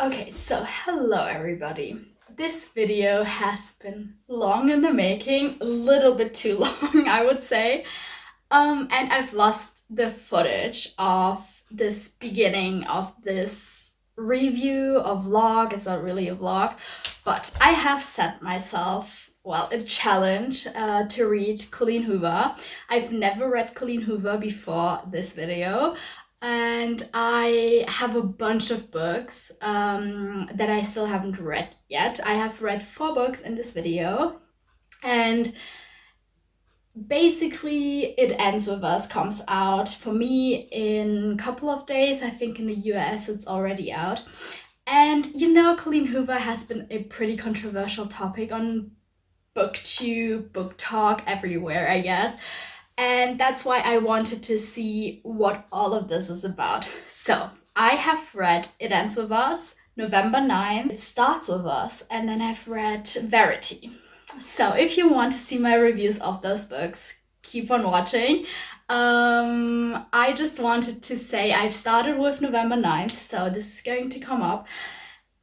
Okay, so hello everybody. This video has been long in the making, a little bit too long, I would say. And I've lost the footage of this beginning of this review of vlog. It's not really a vlog, but I have set myself, well, a challenge to read Colleen Hoover. I've never read Colleen Hoover before this video. And I have a bunch of books that I still haven't read yet. I have read 4 books in this video. And basically, It Ends With Us comes out for me in a couple of days. I think in the US it's already out. And you know, Colleen Hoover has been a pretty controversial topic on BookTube, Book Talk, everywhere, I guess. And that's why I wanted to see what all of this is about. So I have read It Ends With Us, November 9th. It Starts With Us, and then I've read Verity. So if you want to see my reviews of those books, keep on watching. I just wanted to say I've started with November 9th, so this is going to come up.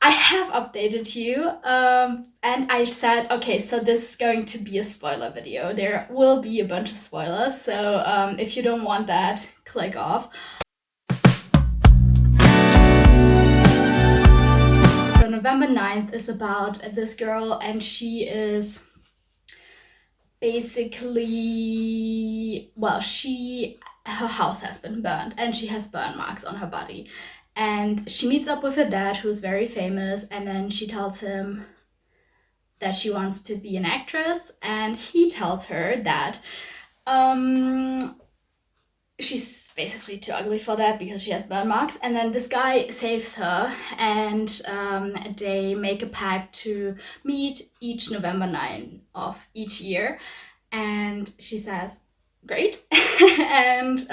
I have updated you, and I said, okay, so this is going to be a spoiler video. There will be a bunch of spoilers, so if you don't want that, click off. So November 9th is about this girl, and she is basically, well, her house has been burned, and she has burn marks on her body. And she meets up with her dad, who's very famous, and then she tells him that she wants to be an actress, and he tells her that she's basically too ugly for that because she has burn marks. And then this guy saves her, and they make a pact to meet each November 9 of each year. And she says, great. And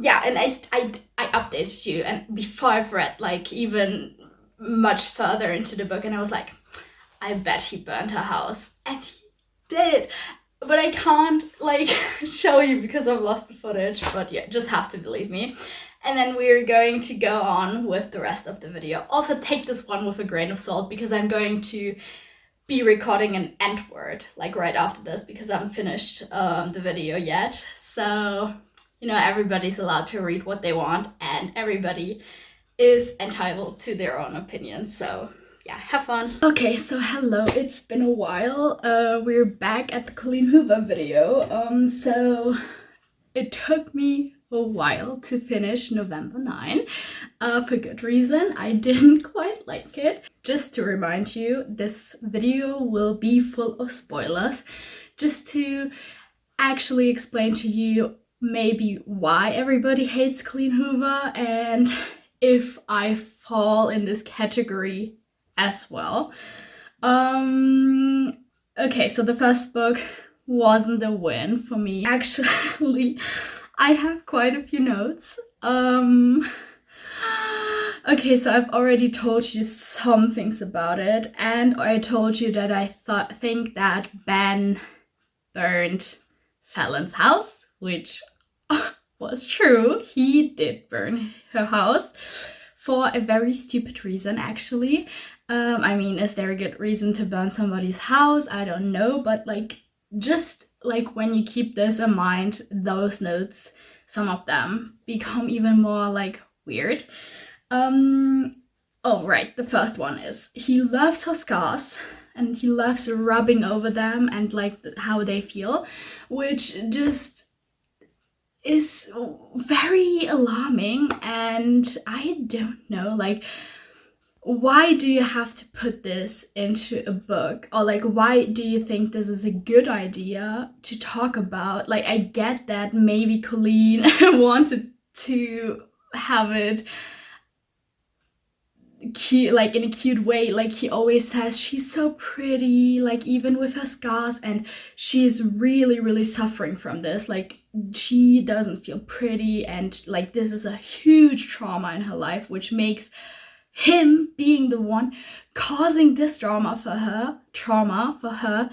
yeah, and I updated you, and before I've read like even much further into the book, and I was like, I bet he burned her house, and he did, but I can't like show you because I've lost the footage. But yeah, just have to believe me. And then we're going to go on with the rest of the video. Also take this one with a grain of salt, because I'm going to be recording an end word like right after this, because I haven't finished the video yet. So you know, everybody's allowed to read what they want, and everybody is entitled to their own opinion. So yeah, have fun. Okay, so hello, it's been a while. We're back at the Colleen Hoover video. So it took me a while to finish November 9, for good reason. I didn't quite like it. Just to remind you, this video will be full of spoilers, just to actually explain to you maybe why everybody hates Colleen Hoover, and if I fall in this category as well. Okay, so the first book wasn't a win for me. Actually, I have quite a few notes. Okay, so I've already told you some things about it, and I told you that I think that Ben burned Fallon's house, which was true. He did burn her house for a very stupid reason, actually. I mean, is there a good reason to burn somebody's house? I don't know, but like, just like when you keep this in mind, those notes, some of them become even more like weird. Oh right, the first one is he loves her scars, and he loves rubbing over them and like how they feel, which just is very alarming. And I don't know, like, why do you have to put this into a book? Or like, why do you think this is a good idea to talk about? Like, I get that maybe Colleen wanted to have it cute, like in a cute way. Like, he always says she's so pretty, like even with her scars, and she's really suffering from this. Like, she doesn't feel pretty, and like this is a huge trauma in her life, which makes him being the one causing this trauma for her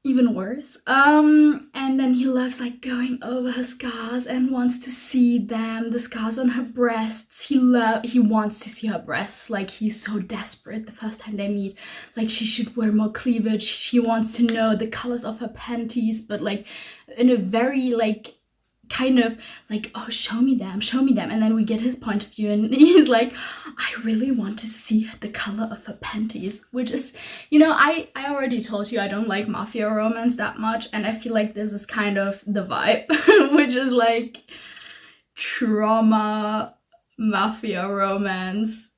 even worse. And then he loves like going over her scars and wants to see them, the scars on her breasts. He wants to see her breasts. Like, he's so desperate the first time they meet. Like, she should wear more cleavage. He wants to know the colors of her panties, but like in a very like kind of like, oh, show me them, and then we get his point of view, and he's like, I really want to see the color of her panties, which is, you know, I already told you I don't like mafia romance that much, and I feel like this is kind of the vibe, which is like trauma mafia romance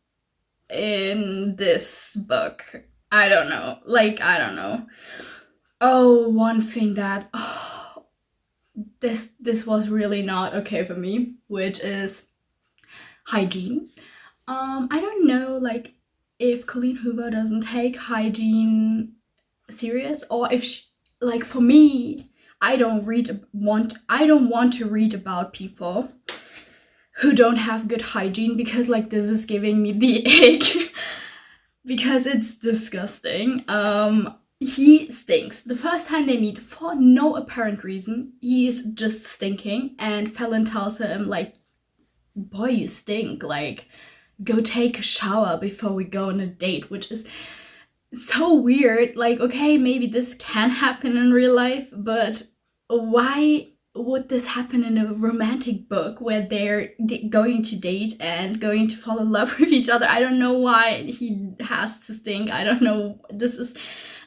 in this book. I don't know. Oh, one thing that this was really not okay for me, which is hygiene. I don't know, like, if Colleen Hoover doesn't take hygiene serious, or if she, like, for me, I don't want to read about people who don't have good hygiene, because like this is giving me the ick because it's disgusting. He stinks. The first time they meet, for no apparent reason, he is just stinking, and Fallon tells him, like, boy, you stink. Like, go take a shower before we go on a date, which is so weird. Like, okay, maybe this can happen in real life, but why would this happen in a romantic book where they're going to date and going to fall in love with each other? I don't know why he has to stink. I don't know. This is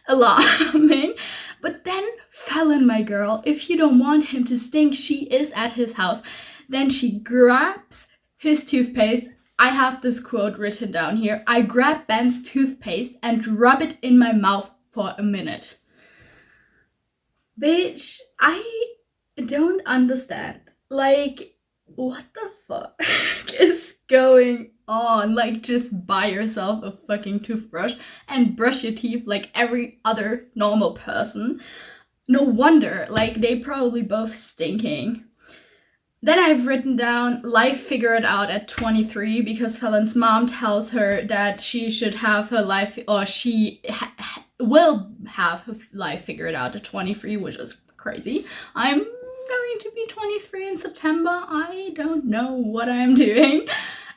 alarming. But then Fallon, my girl, if you don't want him to stink, she is at his house. Then she grabs his toothpaste. I have this quote written down here. I grab Ben's toothpaste and rub it in my mouth for a minute. Bitch, I don't understand. Like, what the fuck is going on? Like, just buy yourself a fucking toothbrush and brush your teeth like every other normal person. No wonder, like, they probably both stinking. Then I've written down life figured out at 23, because Fallon's mom tells her that she should have her life, or she will have her life figured out at 23, which is crazy. I'm going to be 23 in September. I don't know what I'm doing.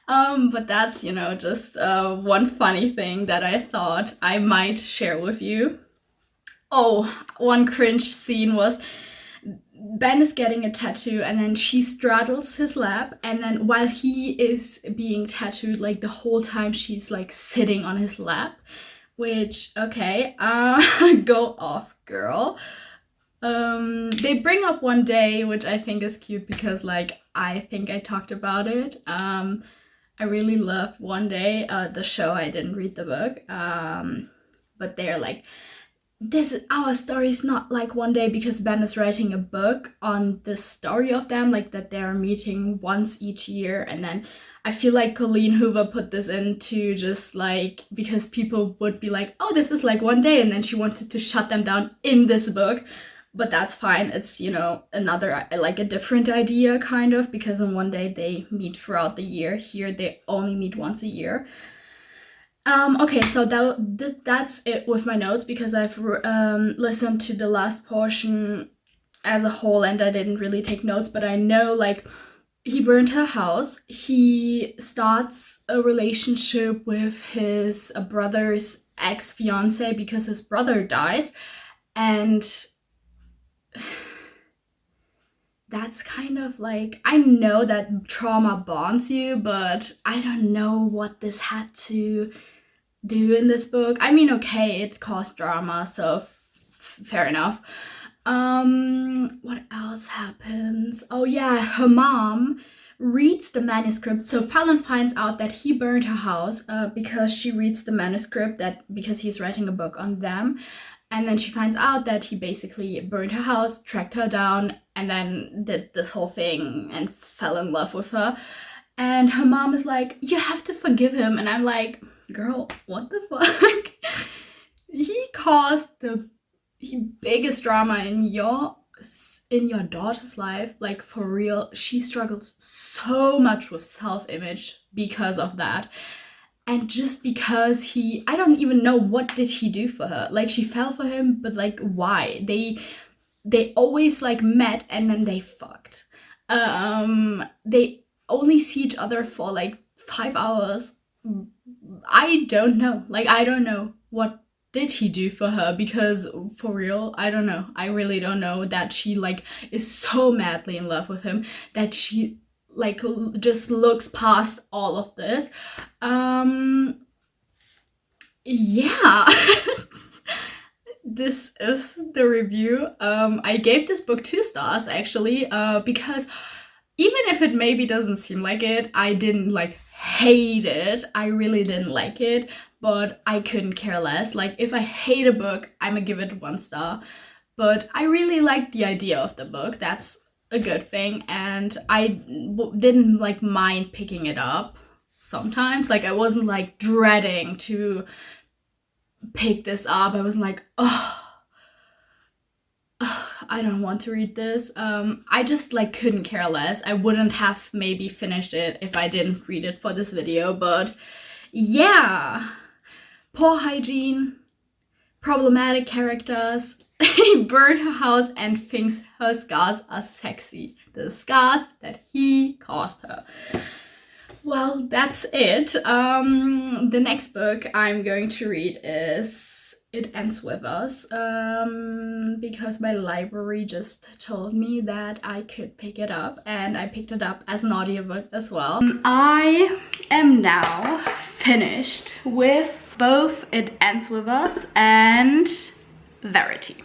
But that's, you know, just one funny thing that I thought I might share with you. Oh, one cringe scene was Ben is getting a tattoo, and then she straddles his lap, and then while he is being tattooed, like the whole time she's like sitting on his lap, which, okay, go off, girl. They bring up One Day, which I think is cute because, like, I think I talked about it. I really love One Day, the show. I didn't read the book, but they're like, our story is not like One Day, because Ben is writing a book on the story of them, like that they're meeting once each year. And then I feel like Colleen Hoover put this into just like, because people would be like, oh, this is like One Day, and then she wanted to shut them down in this book. But that's fine. It's, you know, another, like a different idea kind of, because in One Day they meet throughout the year. Here they only meet once a year. Okay, so that's it with my notes, because I've listened to the last portion as a whole and I didn't really take notes, but I know, like, he burned her house. He starts a relationship with his brother's ex-fiance because his brother dies, and that's kind of like, I know that trauma bonds you, but I don't know what this had to do in this book. I mean, okay, it caused drama, so fair enough. What else happens? Oh yeah, her mom reads the manuscript. So Fallon finds out that he burned her house because she reads the manuscript, because he's writing a book on them. And then she finds out that he basically burned her house, tracked her down, and then did this whole thing and fell in love with her. And her mom is like, you have to forgive him. And I'm like, girl, what the fuck? He caused the biggest drama in your daughter's life. Like, for real, she struggles so much with self-image because of that. And just because I don't even know what did he do for her. Like, she fell for him, but like, why? They always like met and then they fucked. They only see each other for like 5 hours. I don't know. Like, I don't know what did he do for her, because for real, I don't know. I really don't know that she like is so madly in love with him that she like just looks past all of this. Yeah. This is the review. I gave this book 2 stars actually, because even if it maybe doesn't seem like it, I didn't like hate it. I really didn't like it, but I couldn't care less. Like, if I hate a book, I'm gonna give it 1 star. But I really liked the idea of the book. That's a good thing. And I didn't like mind picking it up sometimes. Like, I wasn't like dreading to pick this up. I was like, oh, I don't want to read this. I just like couldn't care less. I wouldn't have maybe finished it if I didn't read it for this video, but yeah. Poor hygiene, problematic characters, he burned her house and thinks her scars are sexy. The scars that he caused her. Well, that's it. The next book I'm going to read is It Ends With Us, because my library just told me that I could pick it up, and I picked it up as an audiobook as well. I am now finished with both It Ends With Us and Verity.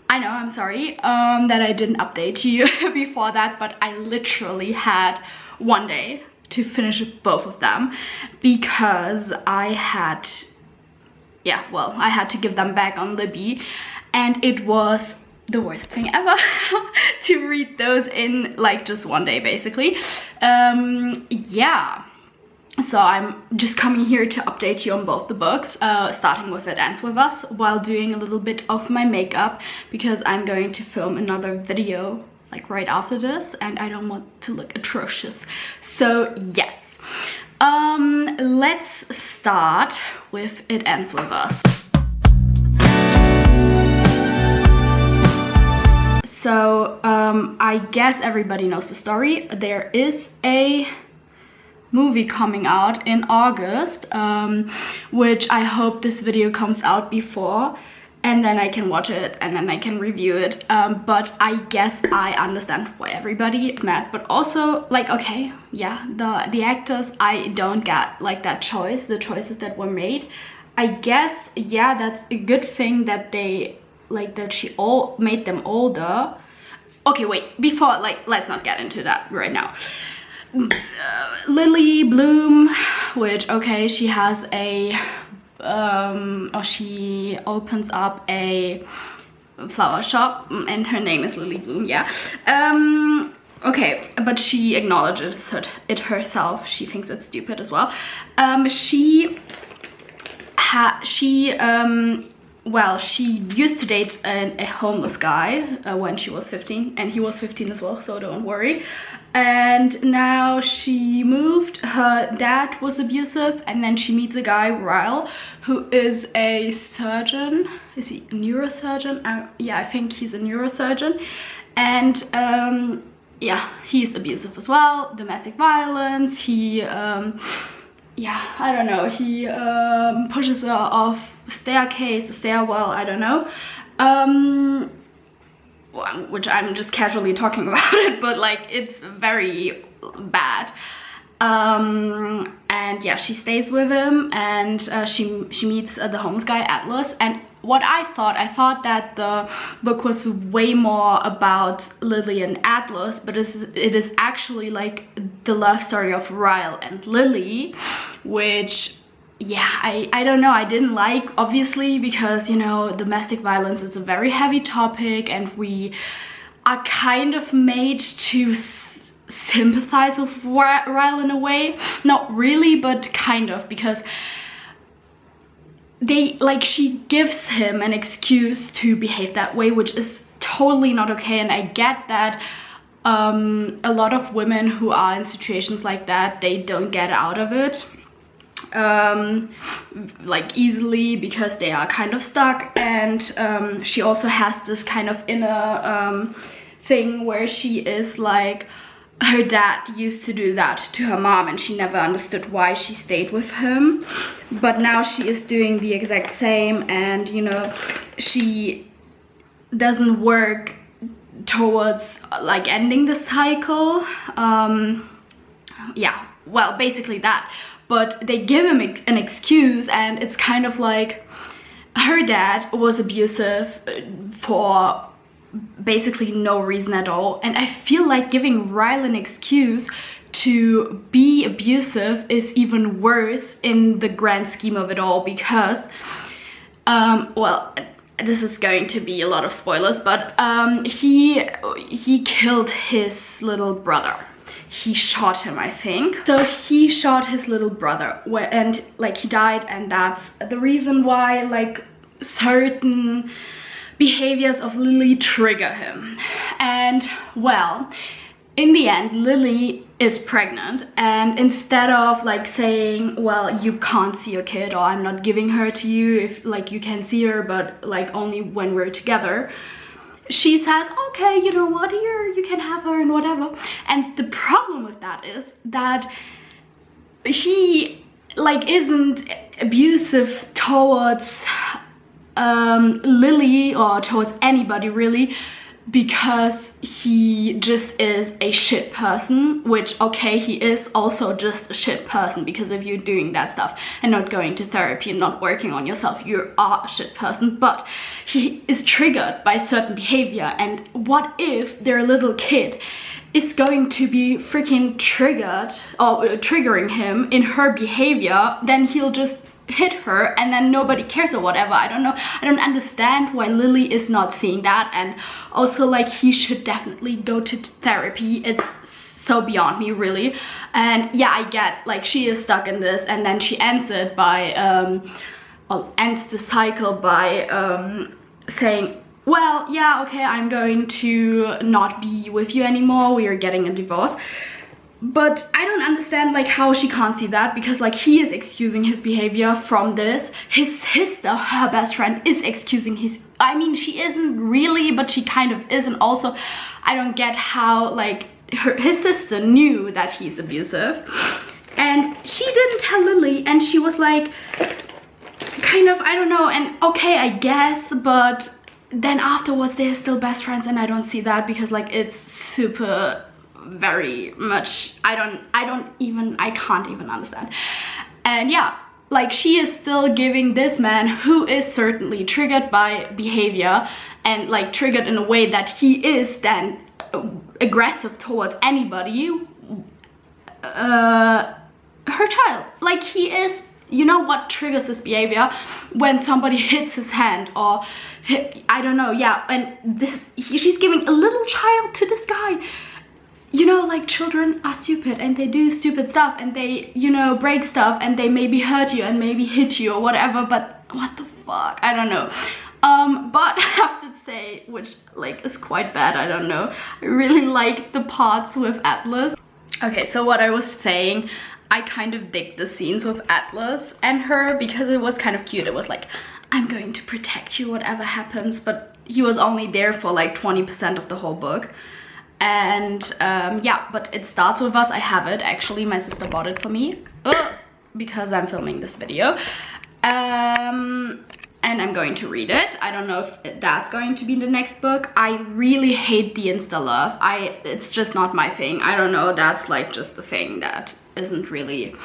I know, I'm sorry that I didn't update you before that, but I literally had 1 day to finish both of them because I had to give them back on Libby, and it was the worst thing ever to read those in like just 1 day basically. Yeah, so I'm just coming here to update you on both the books, starting with It Ends With Us, while doing a little bit of my makeup because I'm going to film another video like right after this and I don't want to look atrocious. So yes, let's start with It Ends With Us. So I guess everybody knows the story. There is a movie coming out in August, which I hope this video comes out before, and then I can watch it and then I can review it. But I guess I understand why everybody is mad, but also like, okay, yeah, the actors, I don't get like that choice, the choices that were made. I guess, yeah, that's a good thing that they like that she all made them older. Okay, wait, before, like, let's not get into that right now. Lily Bloom, which, okay, she has a or she opens up a flower shop and her name is Lily Bloom, yeah. Okay, but she acknowledges it herself. She thinks it's stupid as well. Well, she used to date a homeless guy when she was 15, and he was 15 as well, so don't worry. And now she moved. Her dad was abusive, and then she meets a guy, Ryle, who is a surgeon. Is he a neurosurgeon? Yeah, I think he's a neurosurgeon. And yeah, he's abusive as well, domestic violence. He yeah, I don't know, he pushes her off stairwell, I don't know, which I'm just casually talking about it, but like it's very bad. And yeah, she stays with him, and she meets the homeless guy, Atlas. And what I thought that the book was way more about Lily and Atlas, but it is actually like the love story of Ryle and Lily, which, yeah, I don't know, I didn't like, obviously, because, you know, domestic violence is a very heavy topic, and we are kind of made to sympathize with Ryle in a way. Not really, but kind of, because she gives him an excuse to behave that way, which is totally not okay. And I get that a lot of women who are in situations like that, they don't get out of it. like easily because they are kind of stuck. And she also has this kind of inner thing where she is like, her dad used to do that to her mom and she never understood why she stayed with him, but now she is doing the exact same. And you know, she doesn't work towards like ending the cycle. Yeah, well, basically that. But they give him an excuse, and it's kind of like her dad was abusive for basically no reason at all. And I feel like giving Ryle an excuse to be abusive is even worse in the grand scheme of it all, because well, this is going to be a lot of spoilers, but he killed his little brother. He shot him, I think. So he shot his little brother, and like he died, and that's the reason why like certain behaviors of Lily trigger him. And well, in the end, Lily is pregnant, and instead of like saying, well, you can't see your kid, or I'm not giving her to you, if like you can see her but like only when we're together, she says, okay, you know what, here, you can have her and whatever. And the problem with that is that he like isn't abusive towards Lily or towards anybody really, because he just is a shit person, which, okay, he is also just a shit person, because if you're doing that stuff and not going to therapy and not working on yourself, you are a shit person. But he is triggered by certain behavior, and what if their little kid is going to be freaking triggered or triggering him in her behavior? Then he'll just hit her and then nobody cares or whatever. I don't know, I don't understand why Lily is not seeing that. And also like, he should definitely go to therapy. It's so beyond me, really. And yeah, I get like she is stuck in this, and then she ends it by ends the cycle by saying, well, yeah, okay, I'm going to not be with you anymore, we are getting a divorce. But I don't understand like how she can't see that, because like he is excusing his behavior from this. His sister, her best friend, is excusing his, I mean, she isn't really, but she kind of is. And also I don't get how like his sister knew that he's abusive, and she didn't tell Lily, and she was like kind of, I don't know. And okay, I guess, but then afterwards they're still best friends, and I don't see that, because like it's super very much, I can't even understand. And yeah, like she is still giving this man, who is certainly triggered by behavior and like triggered in a way that he is then aggressive towards anybody, her child. Like he is, you know what triggers his behavior? When somebody hits his hand, or I don't know, yeah. And this, she's giving a little child to this guy. You know, like children are stupid and they do stupid stuff, and they, you know, break stuff, and they maybe hurt you and maybe hit you or whatever, but what the fuck, I don't know. But I have to say, which like is quite bad, I don't know, I really like the parts with Atlas. Okay, so what I was saying, I kind of dig the scenes with Atlas and her, because it was kind of cute. It was like, I'm going to protect you whatever happens, but he was only there for like 20% of the whole book. And yeah, but it starts with us. I have it actually, my sister bought it for me because I'm filming this video, and I'm going to read it. I don't know if that's going to be the next book. I really hate the insta love. It's just not my thing. I don't know, that's like just the thing that isn't really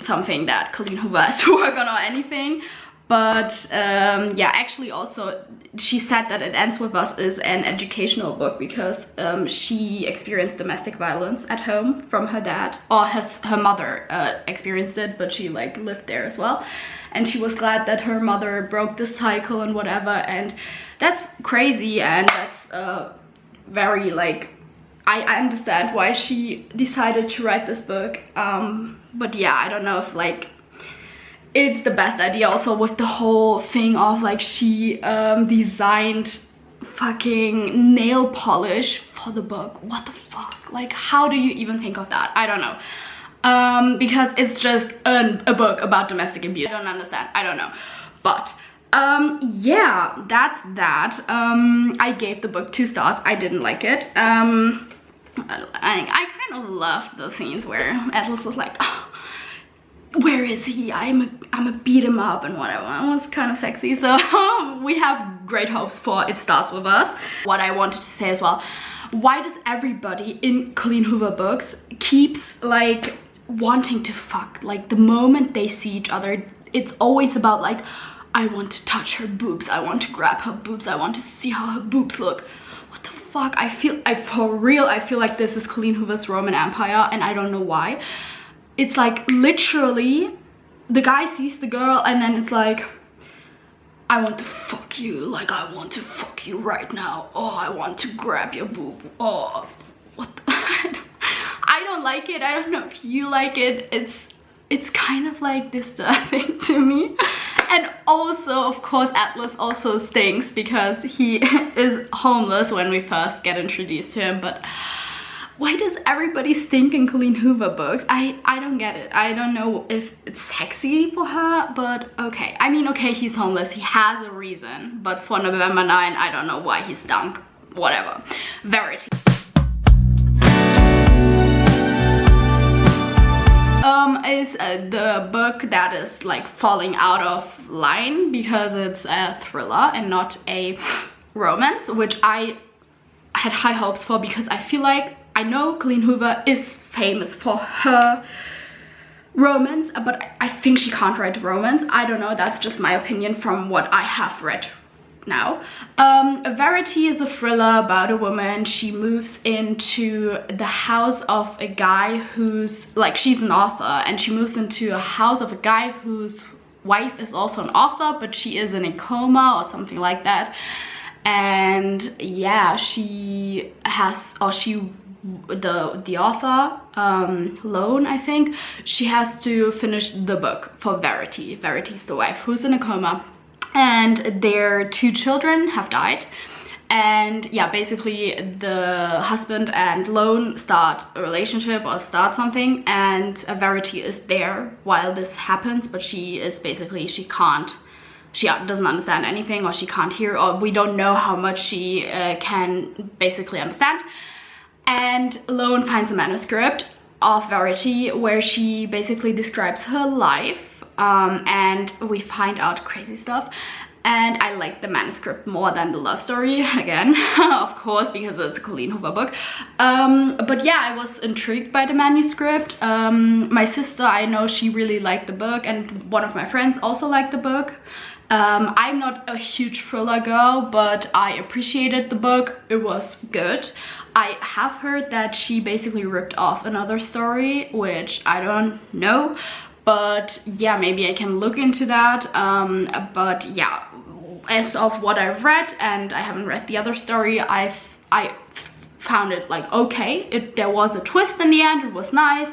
something that Colleen Hoover has to work on or anything. But yeah, actually also she said that It Ends With Us is an educational book, because she experienced domestic violence at home from her dad, or her mother experienced it, but she like lived there as well, and she was glad that her mother broke the cycle and whatever. And that's crazy, and that's very like, I understand why she decided to write this book. But yeah, I don't know if like it's the best idea, also with the whole thing of like she designed fucking nail polish for the book. What the fuck? Like, how do you even think of that? I don't know. because it's just a book about domestic abuse. I don't understand, I don't know, but yeah, that's that. I gave the book 2 stars. I didn't like it. I kind of loved the scenes where Atlas was like, oh, where is he? I'm a beat him up and whatever. It was kind of sexy. So we have great hopes for It Starts With Us. What I wanted to say as well, why does everybody in Colleen Hoover books keeps like wanting to fuck? Like the moment they see each other, it's always about like, I want to touch her boobs, I want to grab her boobs, I want to see how her boobs look. What the fuck? For real, I feel like this is Colleen Hoover's Roman Empire, and I don't know why. It's like literally the guy sees the girl and then it's like, I want to fuck you, like I want to fuck you right now. Oh, I want to grab your boob. Oh, what the I don't like it. I don't know if you like it. It's kind of like disturbing to me. And also, of course, Atlas also stinks because he is homeless when we first get introduced to him. But why does everybody stink in Colleen Hoover books? I don't get it. I don't know if it's sexy for her, but okay. I mean, okay, he's homeless. He has a reason. But for November 9, I don't know why he stunk. Whatever. Verity. Is the book that is like falling out of line because it's a thriller and not a romance, which I had high hopes for because I feel like, I know Colleen Hoover is famous for her romance, but I think she can't write romance. I don't know, that's just my opinion from what I have read now. Verity is a thriller about a woman. She moves into the house of a guy who's like, she's an author, and she moves into a house of a guy whose wife is also an author, but she is in a coma or something like that. And yeah, the author, Lone, I think, she has to finish the book for Verity. Verity's the wife who's in a coma, and their 2 children have died. And yeah, basically the husband and Lone start a relationship or start something, and Verity is there while this happens, but she is basically, she doesn't understand anything, or she can't hear, or we don't know how much she can basically understand. And Lone finds a manuscript of Verity where she basically describes her life, and we find out crazy stuff. And I like the manuscript more than the love story, again, of course, because it's a Colleen Hoover book. But yeah, I was intrigued by the manuscript. My sister, I know she really liked the book, and one of my friends also liked the book. I'm not a huge thriller girl, but I appreciated the book. It was good. I have heard that she basically ripped off another story, which I don't know. But yeah, maybe I can look into that. But yeah, as of what I've read, and I haven't read the other story, I found it like okay. There was a twist in the end. It was nice.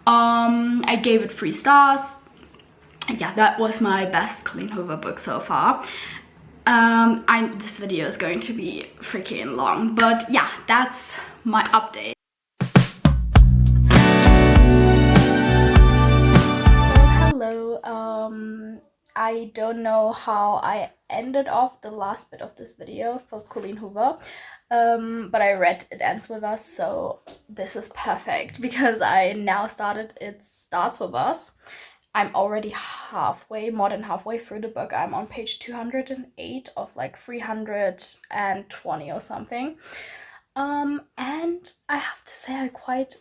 I gave it 3 stars. Yeah, that was my best Colleen Hoover book so far. This video is going to be freaking long, but yeah, that's my update. Hello, I don't know how I ended off the last bit of this video for Colleen Hoover, but I read It Ends With Us, so this is perfect because I now started It Starts With Us. I'm already more than halfway through the book. I'm on page 208 of like 320 or something. And I have to say I quite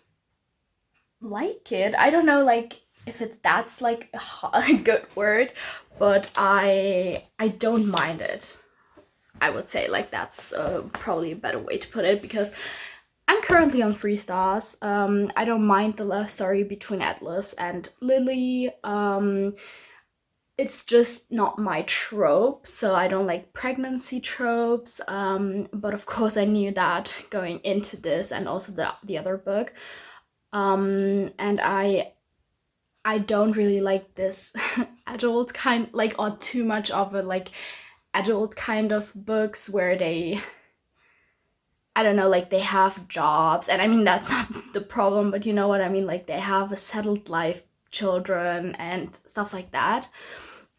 like it. I don't know like if that's like a good word, but I don't mind it. I would say like that's probably a better way to put it, because I'm currently on 3 stars. I don't mind the love story between Atlas and Lily. It's just not my trope, so I don't like pregnancy tropes. But of course I knew that going into this, and also the other book. And I don't really like this adult kind, like, or too much of a like adult kind of books where they I don't know, like they have jobs, and I mean that's not the problem, but you know what I mean, like they have a settled life, children and stuff like that.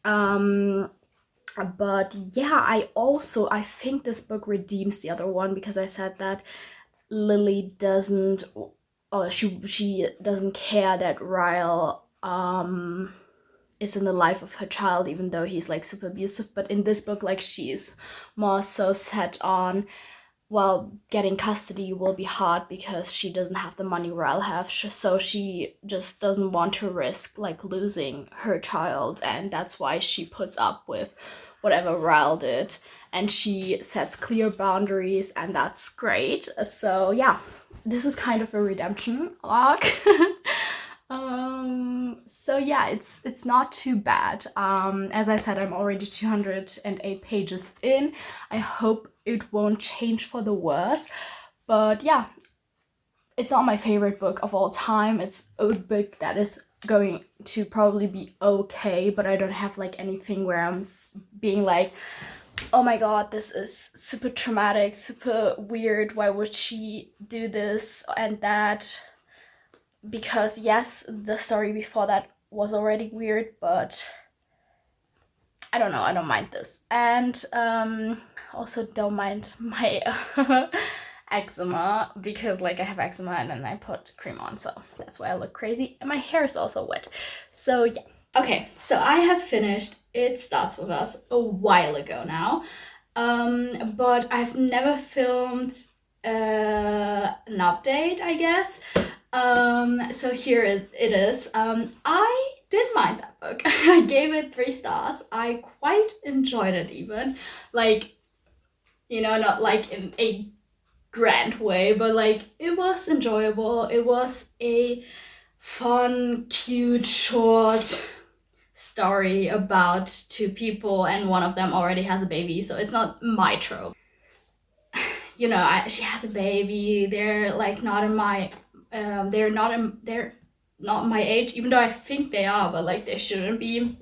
But yeah, I think this book redeems the other one, because I said that Lily doesn't, or she doesn't care that Ryle is in the life of her child, even though he's like super abusive. But in this book, like she's more so set on, well, getting custody will be hard because she doesn't have the money Ryle have, so she just doesn't want to risk like losing her child, and that's why she puts up with whatever Ryle did, and she sets clear boundaries, and that's great. So yeah, this is kind of a redemption arc. So yeah, it's not too bad. As I said, I'm already 208 pages in. I hope it won't change for the worse, but yeah, it's not my favorite book of all time. It's a book that is going to probably be okay, but I don't have like anything where I'm being like, oh my god, this is super traumatic, super weird, why would she do this and that? Because yes, the story before that was already weird, but I don't know, I don't mind this. And also don't mind my eczema, because like I have eczema and then I put cream on, so that's why I look crazy, and my hair is also wet. So yeah. Okay, so I have finished It Starts With Us a while ago now, but I've never filmed an update, I guess. So here it is. I did mind that book. I gave it 3 stars. I quite enjoyed it even. Like, you know, not like in a grand way, but like it was enjoyable. It was a fun, cute, short story about 2 people, and one of them already has a baby, so it's not my trope. You know, she has a baby. They're like not in my they're not my age, even though I think they are, but like they shouldn't be,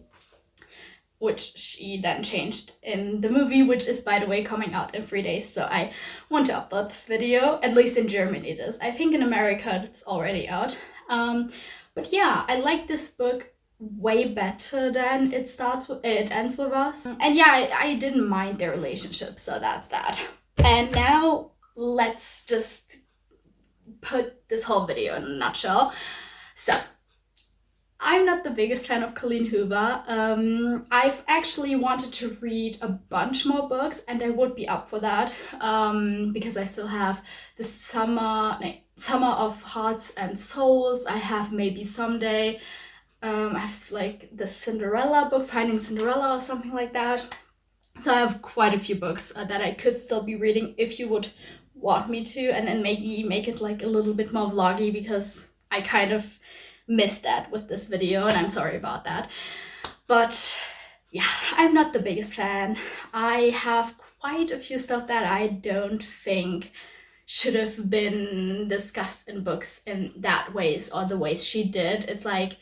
which she then changed in the movie, which is by the way coming out in 3 days. So I want to upload this video. At least in Germany it is. I think in America it's already out. But yeah, I like this book way better than It Ends With Us. And yeah, I didn't mind their relationship, so that's that. And now let's just put this whole video in a nutshell. So I'm not the biggest fan of Colleen Hoover. I've actually wanted to read a bunch more books, and I would be up for that, because I still have the Summer of Hearts and Souls. I have Maybe Someday. I have like the Cinderella book, Finding Cinderella or something like that. So I have quite a few books that I could still be reading if you would want me to, and then maybe make it like a little bit more vloggy, because I kind of missed that with this video, and I'm sorry about that. But yeah, I'm not the biggest fan. I have quite a few stuff that I don't think should have been discussed in books in that ways, or the ways she did. It's like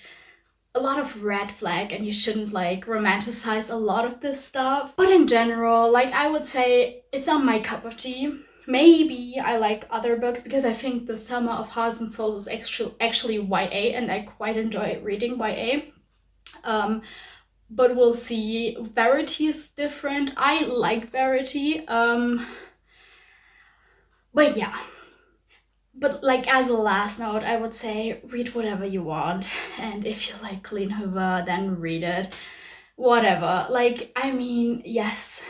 a lot of red flag, and you shouldn't like romanticize a lot of this stuff. But in general, like I would say it's not my cup of tea. Maybe I like other books, because I think the Summer of Hearts and Souls is actually YA, and I quite enjoy reading YA. But we'll see. Verity is different. I like Verity. But yeah. But like as a last note, I would say read whatever you want, and if you like Colleen Hoover, then read it. Whatever. Like, I mean, yes,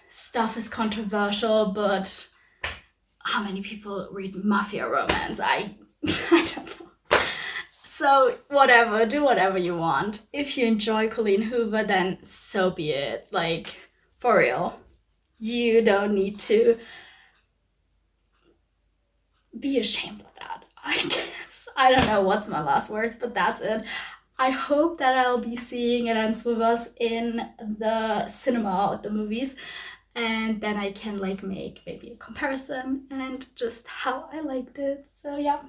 stuff is controversial, but how many people read mafia romance? I don't know. So whatever, do whatever you want. If you enjoy Colleen Hoover, then so be it. Like, for real. You don't need to be ashamed of that, I guess. I don't know what's my last words, but that's it. I hope that I'll be seeing It Ends With Us in the cinema or the movies, and then I can like make maybe a comparison and just how I liked it. So yeah.